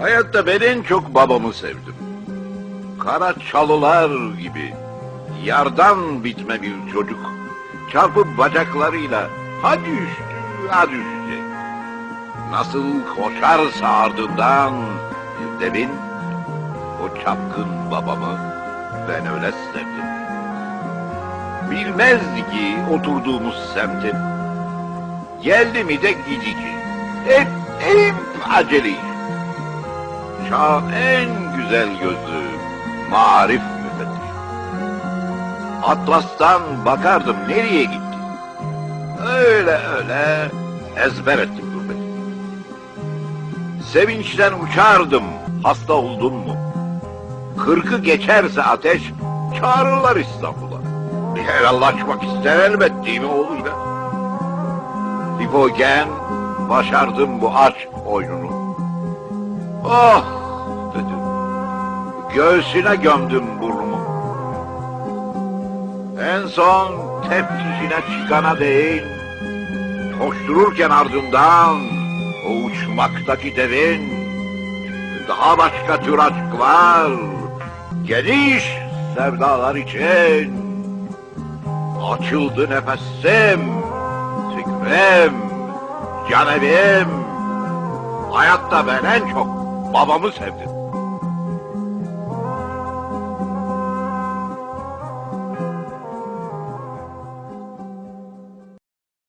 Hayatta ben en çok babamı sevdim. Kara çalılar gibi yardan bitme bir çocuk çarpıp bacaklarıyla ha düştü ha düşecek. Nasıl koşarsa ardından bir devin, o çapkın babamı ben öyle sevdim. Bilmezdi ki oturduğumuz semtin geldi mi de gidici. Hep acele iş. Çağın en güzel gözlü marif müfettiş. Atlas'tan bakardım nereye gitti. Öyle ezber ettim gurbeti. Sevinçten uçardım hasta oldum mu. 40'ı geçerse ateş çağırırlar İstanbul'a. Bir helallaşmak ister elbet değil mi oğluyla? Dipogen başardım bu aşk oyununu. Oh dedim. Göğsüne gömdüm burnumu. En son teftişine çıkana değin, koştururken ardından o uçmaktaki devin daha başka tür aşk var. Geniş sevdalar için açıldı nefesim, fikrim, canevim. Hayatta ben en çok babamı sevdim.